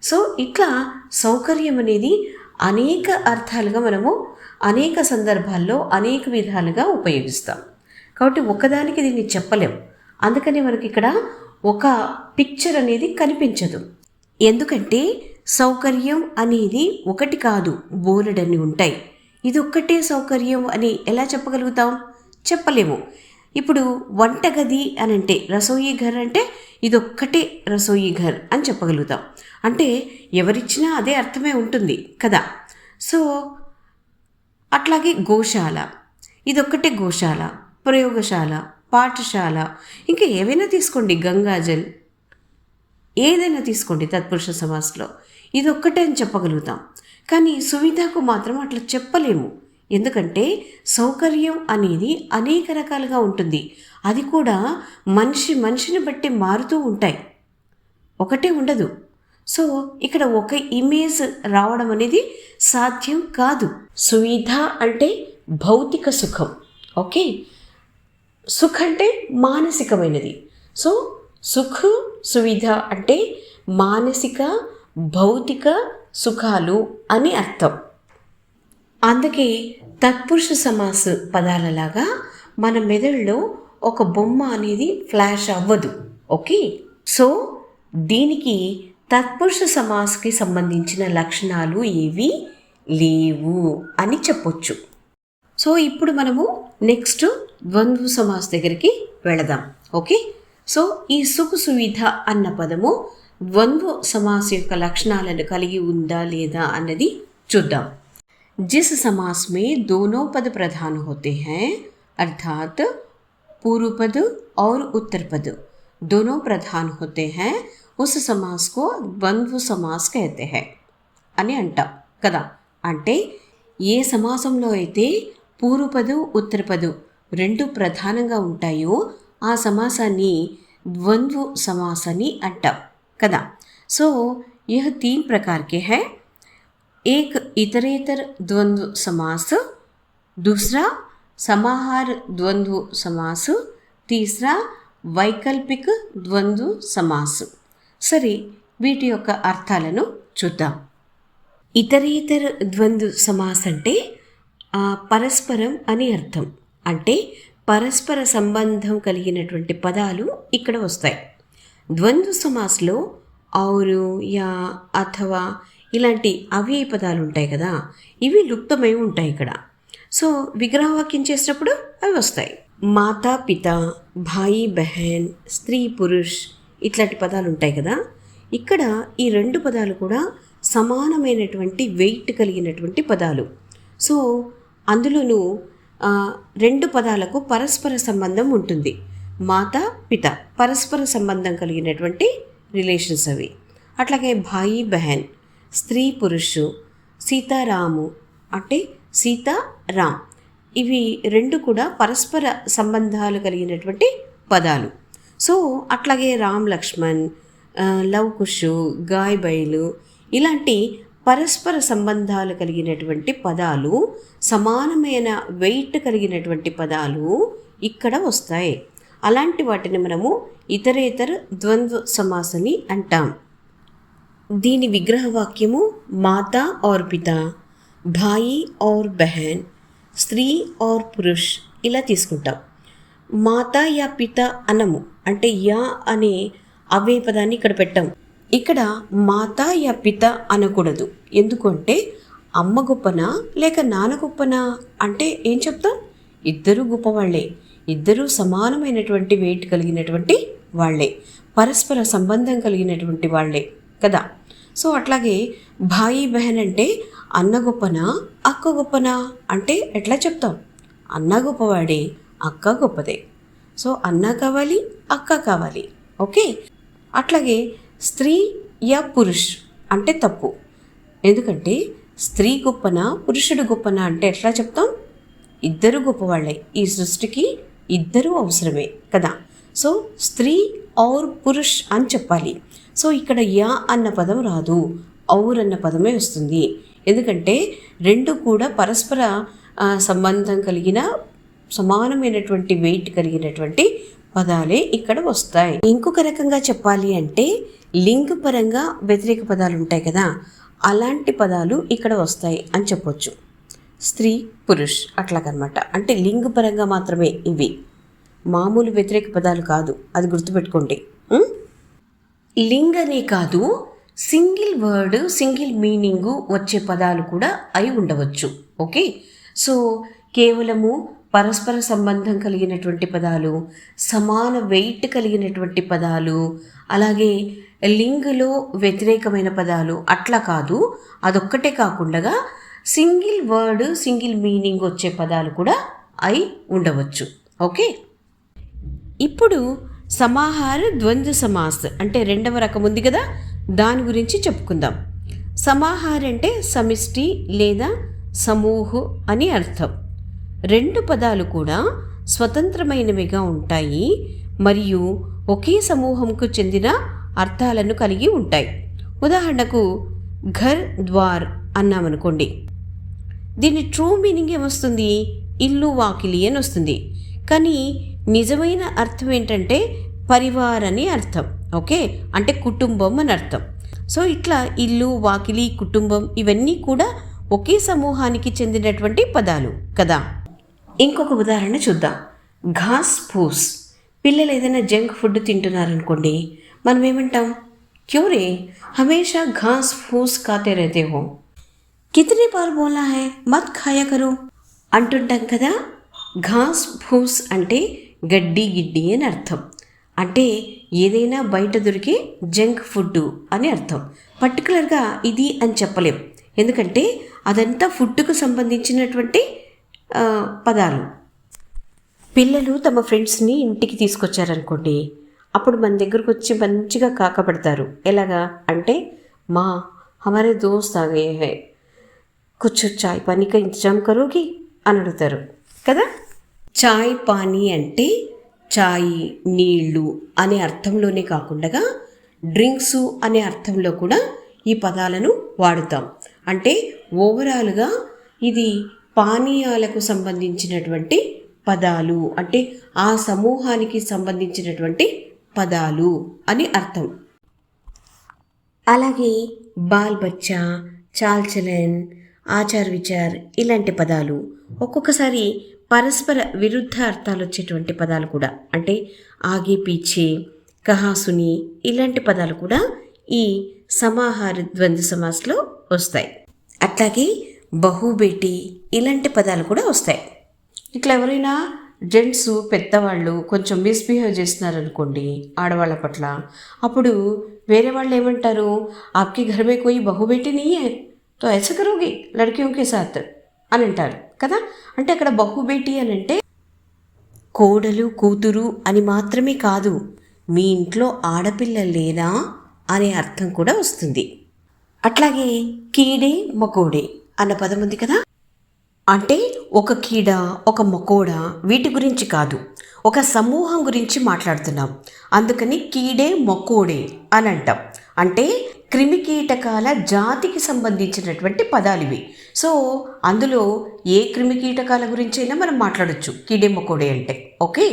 సో ఇట్లా సౌకర్యం అనేది అనేక అర్థాలుగా మనము అనేక సందర్భాల్లో అనేక విధాలుగా ఉపయోగిస్తాం. కాబట్టి ఒకదానికి దీన్ని చెప్పలేం. అందుకని మనకి ఇక్కడ ఒక పిక్చర్ అనేది కనిపించదు. ఎందుకంటే సౌకర్యం అనేది ఒకటి కాదు, బోలెడన్ని ఉంటాయి. ఇది ఒక్కటే సౌకర్యం అని ఎలా చెప్పగలుగుతాం? చెప్పలేము. ఇప్పుడు వంటగది అని అంటే రసోయి ఘర్ అంటే ఇదొక్కటే రసోయి ఘర్ అని చెప్పగలుగుతాం. అంటే ఎవరిచ్చినా అదే అర్థమే ఉంటుంది కదా. సో అట్లాగే గోశాల, ఇదొక్కటే గోశాల, ప్రయోగశాల, పాఠశాల, ఇంకా ఏవైనా తీసుకోండి, గంగాజల్, ఏదైనా తీసుకోండి తత్పురుష సమాస్లో ఇదొక్కటే అని చెప్పగలుగుతాం. కానీ సువిధకు మాత్రం అట్లా చెప్పలేము. ఎందుకంటే సౌకర్యం అనేది అనేక రకాలుగా ఉంటుంది. అది కూడా మనిషిని బట్టి మారుతూ ఉంటాయి, ఒకటే ఉండదు. సో ఇక్కడ ఒక ఇమేజ్ రావడం అనేది సాధ్యం కాదు. సువిధ అంటే భౌతిక సుఖం, ఓకే. సుఖ అంటే మానసికమైనది. సో సుఖ సువిధ అంటే మానసిక భౌతిక సుఖాలు అని అర్థం. అందుకే తత్పురుష సమాస్ పదాలలాగా మన మెదడులో ఒక బొమ్మ అనేది ఫ్లాష్ అవ్వదు, ఓకే. సో దీనికి తత్పురుష సమాస్కి సంబంధించిన లక్షణాలు ఏవి లేవు అని చెప్పొచ్చు. సో ఇప్పుడు మనము నెక్స్ట్ ద్వంద్వ సమాస్ దగ్గరికి వెళదాం, ఓకే. సో ఈ సుఖ సువిధ అన్న పదము ద్వంద్వ సమాస్ యొక్క లక్షణాలను కలిగి ఉందా లేదా అన్నది చూద్దాం. जिस समास में दोनों पद प्रधान होते हैं, अर्थात पूर्व पद और उत्तर पद दोनों प्रधान होते हैं, उस समास को द्वंद्व समास कहते हैं అని అంటాం కదా. అంటే ఏ సమాసంలో అయితే పూర్వపదు ఉత్తరపదు రెండు ప్రధానంగా ఉంటాయో ఆ సమాసాన్ని ద్వంద్వ समास అని అంటాం కదా. సో यह 3 प्रकार के हैं. एक इतरेतर द्वंद्व समास, दूसरा समाहार द्वंद्व समास, तीसरा వైకల్పిక ద్వంద్వ సమాస్. సరే, వీటి యొక్క అర్థాలను చూద్దాం. ఇతరేతర ద్వంద్వ సమాస్ అంటే పరస్పరం అని అర్థం. అంటే పరస్పర సంబంధం కలిగినటువంటి పదాలు ఇక్కడ వస్తాయి. ద్వంద్వ సమాస్లో ఔరు, యా, అథవా ఇలాంటి అవ్యయ పదాలు ఉంటాయి కదా, ఇవి లుప్తమై ఉంటాయి ఇక్కడ. సో విగ్రహవాక్యం చేసినప్పుడు అవి వస్తాయి. మాతా పిత, భాయి బహన్, స్త్రీ పురుష్ ఇట్లాంటి పదాలు ఉంటాయి కదా. ఇక్కడ ఈ రెండు పదాలు కూడా సమానమైనటువంటి వెయిట్ కలిగినటువంటి పదాలు. సో అందులోనూ రెండు పదాలకు పరస్పర సంబంధం ఉంటుంది. మాతా పిత పరస్పర సంబంధం కలిగినటువంటి రిలేషన్స్ అవి. అట్లాగే భాయి బహన్, స్త్రీ పురుషు, సీతారాము అంటే సీతా రామ్, ఇవి రెండు కూడా పరస్పర సంబంధాలు కలిగినటువంటి పదాలు. సో అట్లాగే రామ్ లక్ష్మణ్, లవ్ కుషు, గాయ్ బైలు ఇలాంటి పరస్పర సంబంధాలు కలిగినటువంటి పదాలు, సమానమైన వెయిట్ కలిగినటువంటి పదాలు ఇక్కడ వస్తాయి. అలాంటి వాటిని మనము ఇతరేతర ద్వంద్వ సమాస్ అని అంటాం. దీని విగ్రహవాక్యము మాతా ఔర్ పితా, భాయి ఔర్ బహన్, స్త్రీ ఔర్ పురుష్ ఇలా తీసుకుంటాం. మాతా యా పిత అనము, అంటే యా అనే అవే పదాన్ని ఇక్కడ పెట్టాం. ఇక్కడ మాతా యా పిత అనకూడదు. ఎందుకంటే అమ్మ గొప్పనా లేక నాన్న గొప్పనా అంటే ఏం చెప్తాం? ఇద్దరూ గొప్పవాళ్లే, ఇద్దరూ సమానమైనటువంటి వెయిట్ కలిగినటువంటి వాళ్లే, పరస్పర సంబంధం కలిగినటువంటి వాళ్లే కదా. సో అట్లాగే భాయి బహన్ అంటే అన్న గొప్పనా అక్క గొప్పనా అంటే ఎట్లా చెప్తాం? అన్న గొప్పవాడే, అక్క గొప్పదే. సో అన్న కావాలి, అక్క కావాలి, ఓకే. అట్లాగే స్త్రీ యా పురుష్ అంటే తప్పు. ఎందుకంటే స్త్రీ గొప్పనా పురుషుడు గొప్పనా అంటే ఎట్లా చెప్తాం? ఇద్దరు గొప్పవాళ్లే, ఈ సృష్టికి ఇద్దరూ అవసరమే కదా. సో స్త్రీ ఔర్ పురుష్ అని చెప్పాలి. సో ఇక్కడ యా అన్న పదం రాదు, ఔర్ అన్న పదమే వస్తుంది. ఎందుకంటే రెండు కూడా పరస్పర సంబంధం కలిగిన సమానమైనటువంటి వెయిట్ కలిగినటువంటి పదాలే ఇక్కడ వస్తాయి. ఇంకొక రకంగా చెప్పాలి అంటే లింగపరంగా వ్యతిరేక పదాలు ఉంటాయి కదా, అలాంటి పదాలు ఇక్కడ వస్తాయి అని చెప్పొచ్చు. స్త్రీ పురుష్ అట్లాగనమాట. అంటే లింగపరంగా మాత్రమే ఇవి, మామూలు వ్యతిరేక పదాలు కాదు, అది గుర్తుపెట్టుకోండి. లింగ్ అనే కాదు, సింగిల్ వర్డ్ సింగిల్ మీనింగు వచ్చే పదాలు కూడా అయి ఉండవచ్చు, ఓకే. సో కేవలము పరస్పర సంబంధం కలిగినటువంటి పదాలు, సమాన వెయిట్ కలిగినటువంటి పదాలు, అలాగే లింగులో వ్యతిరేకమైన పదాలు అట్లా కాదు. అదొక్కటే కాకుండా సింగిల్ వర్డ్ సింగిల్ మీనింగ్ వచ్చే పదాలు కూడా అయి ఉండవచ్చు. ఓకే, ఇప్పుడు సమాహార ద్వంద్వ సమాస్ అంటే రెండవ రకం ఉంది కదా, దాని గురించి చెప్పుకుందాం. సమాహార అంటే సమిష్టి లేదా సమూహు అని అర్థం. రెండు పదాలు కూడా స్వతంత్రమైనవిగా ఉంటాయి మరియు ఒకే సమూహంకు చెందిన అర్థాలను కలిగి ఉంటాయి. ఉదాహరణకు ఘర్ ద్వార్ అన్నామనుకోండి, దీని ట్రూ మీనింగ్ ఏమొస్తుంది? ఇల్లు వాకిలి అని వస్తుంది. కానీ నిజమైన అర్థం ఏంటంటే పరివార్ అని అర్థం. ఓకే, అంటే కుటుంబం అని అర్థం. సో ఇట్లా ఇల్లు, వాకిలి, కుటుంబం ఇవన్నీ కూడా ఒకే సమూహానికి చెందినటువంటి పదాలు కదా. ఇంకొక ఉదాహరణ చూద్దాం. ఘాస్ ఫూస్. పిల్లలు ఏదైనా జంక్ ఫుడ్ తింటున్నారనుకోండి, మనం ఏమంటాం? క్యూరే హమేషా ఘాస్ ఫూస్ ఖాతే రహతే హో, కితనీ బార్ బోలా హై మత్ ఖాయా కరో అంటుంటాం కదా. ఘాస్ ఫూస్ అంటే గడ్డి గిడ్డి అని అర్థం. అంటే ఏదైనా బయట దొరికే జంక్ ఫుడ్ అని అర్థం. పర్టికులర్గా ఇది అని చెప్పలేం, ఎందుకంటే అదంతా ఫుడ్కు సంబంధించినటువంటి పదాలు. పిల్లలు తమ ఫ్రెండ్స్ని ఇంటికి తీసుకొచ్చారనుకోండి, అప్పుడు మన దగ్గరకు వచ్చి మంచిగా కాకపడతారు. ఎలాగా అంటే, మా హమారే దోస్త్ ఆ గయే హై, కుచ్ చాయ్ పానీ కా ఇంతజామ్ కరోగి అని అడుగుతారు కదా. చాయ్ పానీ అంటే చాయ్ నీళ్ళు అనే అర్థంలోనే కాకుండా డ్రింక్స్ అనే అర్థంలో కూడా ఈ పదాలను వాడుతాం. అంటే ఓవరాల్గా ఇది పానీయాలకు సంబంధించినటువంటి పదాలు, అంటే ఆ సమూహానికి సంబంధించినటువంటి పదాలు అని అర్థం. అలాగే బాల్ బచ్చా, చాల్ చలన్, ఆచార్ విచార్ ఇలాంటి పదాలు ఒక్కొక్కసారి పరస్పర విరుద్ధ అర్థాలు వచ్చేటువంటి పదాలు కూడా, అంటే ఆగే పీछे, కహాసుని ఇలాంటి పదాలు కూడా ఈ సమాహార ద్వంద్వ సమాస్లో వస్తాయి. అట్లాగే బహుబేటి ఇలాంటి పదాలు కూడా వస్తాయి. ఇట్లా ఎవరైనా జెంట్స్ పెద్దవాళ్ళు కొంచెం మిస్బిహేవ్ చేస్తున్నారనుకోండి ఆడవాళ్ళ పట్ల, అప్పుడు వేరే వాళ్ళు ఏమంటారు? ఆప్కి ఘర్ మే కోయి బహుబేటి నహీ హై తో ఐసా కరోగి లడ్కియోం కే సాత్ అని అంటారు కదా. అంటే అక్కడ బహుబేటి అని అంటే కోడలు కూతురు అని మాత్రమే కాదు, మీ ఇంట్లో ఆడపిల్ల లేదా అనే అర్థం కూడా వస్తుంది. అట్లాగే కీడే మకోడే అన్న పదం ఉంది కదా, అంటే ఒక కీడ ఒక మకోడ వీటి గురించి కాదు, ఒక సమూహం గురించి మాట్లాడుతున్నాం. అందుకని కీడే మకోడే అని అంటాం. అంటే క్రిమికీటకాల జాతికి సంబంధించినటువంటి పదాలు ఇవి. సో అందులో ఏ క్రిమికీటకాల గురించి అయినా మనం మాట్లాడచ్చు కీడే మకోడే అంటే. ఓకే,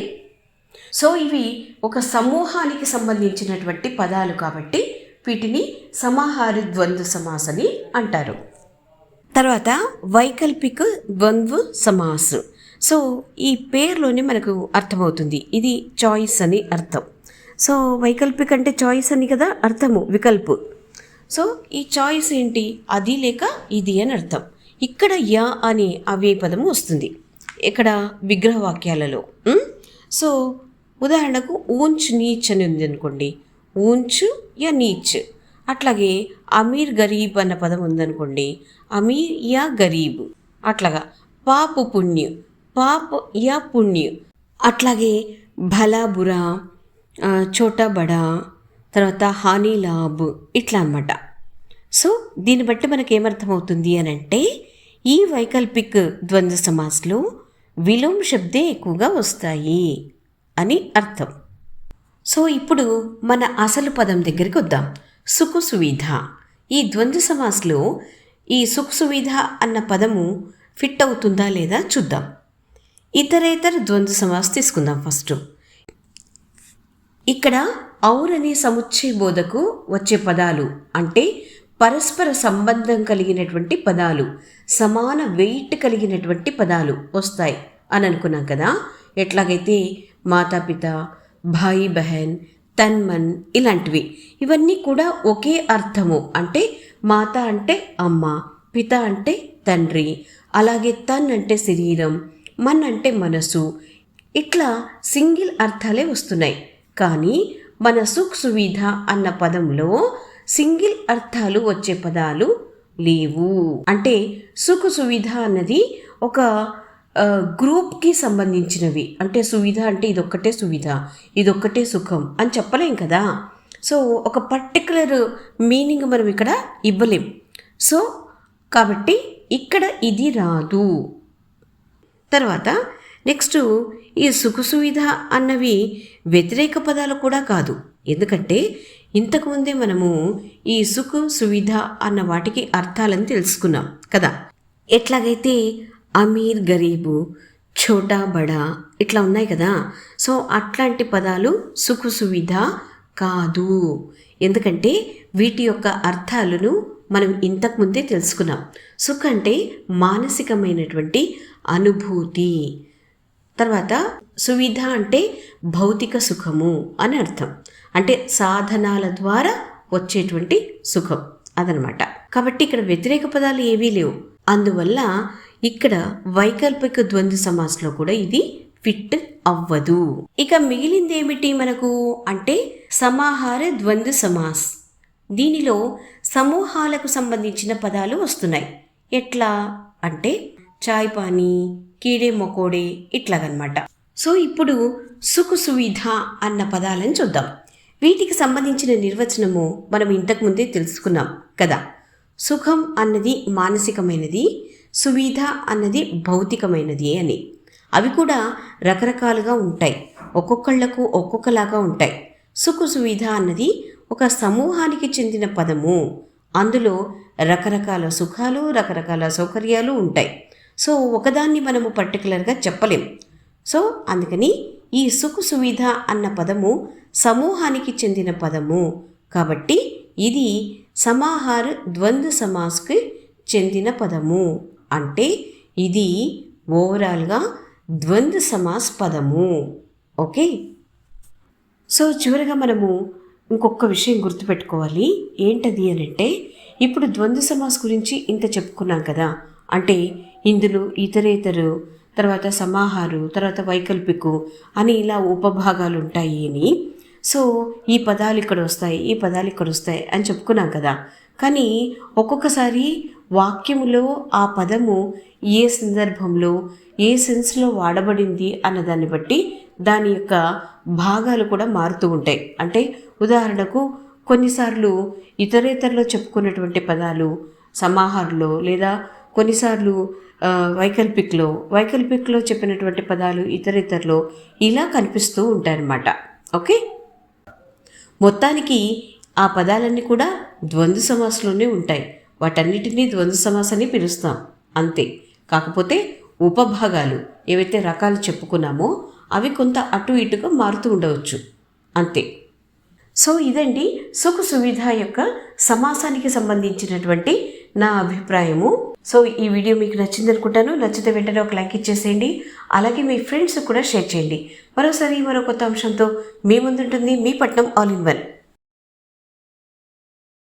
సో ఇవి ఒక సమూహానికి సంబంధించినటువంటి పదాలు కాబట్టి వీటిని సమాహార ద్వంద్వ సమాస్ అని అంటారు. తర్వాత వైకల్పిక ద్వంద్వ సమాస్. సో ఈ పేరులోనే మనకు అర్థమవుతుంది, ఇది చాయిస్ అని అర్థం. సో వైకల్పిక అంటే చాయిస్ అని కదా అర్థము, వికల్పు. సో ఈ చాయిస్ ఏంటి? అది లేక ఇది అని అర్థం. ఇక్కడ యా అనే అవే పదము వస్తుంది ఇక్కడ విగ్రహవాక్యాలలో. సో ఉదాహరణకు ఊంచ్ నీచ్ అని ఉంది అనుకోండి, ఊంచ్ యా నీచ్. అట్లాగే అమీర్ గరీబ్ అన్న పదం ఉందనుకోండి, అమీర్ యా గరీబ్. అట్లాగా పాప్ పుణ్య, పాప్ యా పుణ్య. అట్లాగే భలా బురా, చోటా బడా, తర్వాత హాని లాభ్ ఇట్లా అన్నమాట. సో దీన్ని బట్టి మనకి ఏమర్థమవుతుంది అని అంటే ఈ వైకల్పిక్ ద్వంద్వ సమాస్లో విలోమ శబ్దే ఎక్కువగా వస్తాయి అని అర్థం. సో ఇప్పుడు మన అసలు పదం దగ్గరికి వద్దాం. సుఖ సువిధ. ఈ ద్వంద్వ సమాస్లో ఈ సుఖ సువిధ అన్న పదము ఫిట్ అవుతుందా లేదా చూద్దాం. ఇతరేతర ద్వంద్వ సమాస్ తీసుకుందాం ఫస్ట్. ఇక్కడ ఔర్ అనే సముచ్చయ బోధకు వచ్చే పదాలు అంటే పరస్పర సంబంధం కలిగినటువంటి పదాలు, సమాన వెయిట్ కలిగినటువంటి పదాలు వస్తాయి అని అనుకున్నాం కదా. ఎట్లాగైతే మాతాపిత, భాయి బహన్, తన్మన్ ఇలాంటివి, ఇవన్నీ కూడా ఒకే అర్థము. అంటే మాత అంటే అమ్మ, పిత అంటే తండ్రి, అలాగే తన్ అంటే శరీరం, మన్ అంటే మనసు, ఇట్లా సింగిల్ అర్థాలే వస్తున్నాయి. కానీ మన సుఖ్ సువిధ అన్న పదంలో సింగిల్ అర్థాలు వచ్చే పదాలు లేవు. అంటే సుఖ సువిధ అన్నది ఒక గ్రూప్కి సంబంధించినవి. అంటే సువిధ అంటే ఇదొక్కటే సువిధ, ఇదొక్కటే సుఖం అని చెప్పలేం కదా. సో ఒక పర్టికులర్ మీనింగ్ మనం ఇక్కడ ఇవ్వలేం. సో కాబట్టి ఇక్కడ ఇది రాదు. తర్వాత నెక్స్ట్ ఈ సుఖ సువిధ అన్నవి వ్యతిరేక పదాలు కూడా కాదు. ఎందుకంటే ఇంతకుముందే మనము ఈ సుఖ సువిధ అన్న వాటికి అర్థాలను తెలుసుకున్నాం కదా. ఎట్లాగైతే అమీర్ గరీబు, ఛోటా బడా ఇట్లా ఉన్నాయి కదా. సో అట్లాంటి పదాలు సుఖ సువిధ కాదు. ఎందుకంటే వీటి యొక్క అర్థాలను మనం ఇంతకుముందే తెలుసుకున్నాం. సుఖ అంటే మానసికమైనటువంటి అనుభూతి. తర్వాత సువిధ అంటే భౌతిక సుఖము అని అర్థం. అంటే సాధనాల ద్వారా వచ్చేటువంటి సుఖం అదనమాట. కాబట్టి ఇక్కడ వ్యతిరేక పదాలు ఏవీ లేవు. అందువల్ల ఇక్కడ వైకల్పిక ద్వంద్వ సమాస్లో కూడా ఇది ఫిట్ అవ్వదు. ఇక మిగిలింది ఏమిటి మనకు అంటే సమాహార ద్వంద్వ సమాస్. దీనిలో సమూహాలకు సంబంధించిన పదాలు వస్తున్నాయి. ఎట్లా అంటే చాయ్ పానీ, కీడే మకోడే ఇట్లాగనమాట. సో ఇప్పుడు సుఖ సువిధ అన్న పదాలను చూద్దాం. వీటికి సంబంధించిన నిర్వచనము మనం ఇంతకుముందే తెలుసుకున్నాం కదా. సుఖం అన్నది మానసికమైనది, సువిధ అన్నది భౌతికమైనది అని. అవి కూడా రకరకాలుగా ఉంటాయి, ఒక్కొక్కళ్లకు ఒక్కొక్కలాగా ఉంటాయి. సుఖ సువిధ అన్నది ఒక సమూహానికి చెందిన పదము. అందులో రకరకాల సుఖాలు, రకరకాల సౌకర్యాలు ఉంటాయి. సో ఒకదాన్ని మనము పర్టికులర్గా చెప్పలేం. సో అందుకని ఈ సుఖ సువిధ అన్న పదము సమూహానికి చెందిన పదము. కాబట్టి ఇది సమాహార ద్వంద్వ సమాస్కి చెందిన పదము. అంటే ఇది ఓవరాల్గా ద్వంద్వ సమాస్ పదము. ఓకే. సో చివరిగా మనము ఇంకొక విషయం గుర్తుపెట్టుకోవాలి. ఏంటది అని అంటే ఇప్పుడు ద్వంద్వ సమాస్ గురించి ఇంత చెప్పుకున్నాం కదా. అంటే ఇందులో ఇతరేతరు, తర్వాత సమాహారు, తర్వాత వైకల్పికు అని ఇలా ఉపభాగాలు ఉంటాయి అని. సో ఈ పదాలు ఇక్కడ వస్తాయి, ఈ పదాలు ఇక్కడ వస్తాయి అని చెప్పుకున్నాం కదా. కానీ ఒక్కొక్కసారి వాక్యములో ఆ పదము ఏ సందర్భంలో ఏ సెన్స్లో వాడబడింది అన్నదాన్ని బట్టి దాని యొక్క భాగాలు కూడా మారుతూ ఉంటాయి. అంటే ఉదాహరణకు కొన్నిసార్లు ఇతరేతరలో చెప్పుకున్నటువంటి పదాలు సమాహారంలో, లేదా కొన్నిసార్లు వైకల్పిక్లో చెప్పినటువంటి పదాలు ఇతరేతరలో ఇలా కనిపిస్తూ ఉంటాయన్నమాట. ఓకే. మొత్తానికి ఆ పదాలన్నీ కూడా ద్వంద్వ సమాసంలోనే ఉంటాయి. వాటన్నిటినీ ద్వంద్వ సమాసం అని పిలుస్తాం అంతే. కాకపోతే ఉపభాగాలు ఏవైతే రకాలు చెప్పుకున్నామో అవి కొంత అటు ఇటుగా మారుతూ ఉండవచ్చు అంతే. సో ఇదండి సుఖ సువిధ యొక్క సమాసానికి సంబంధించినటువంటి నా అభిప్రాయము. సో ఈ వీడియో మీకు నచ్చింది అనుకుంటాను. నచ్చితే వెంటనే ఒక లైక్ ఇచ్చేసేయండి. అలాగే మీ ఫ్రెండ్స్ కూడా షేర్ చేయండి. మరోసారి మరో కొత్త అంశంతో మీ ముందుంటుంది మీ పట్నం ఆల్ ఇన్ వన్.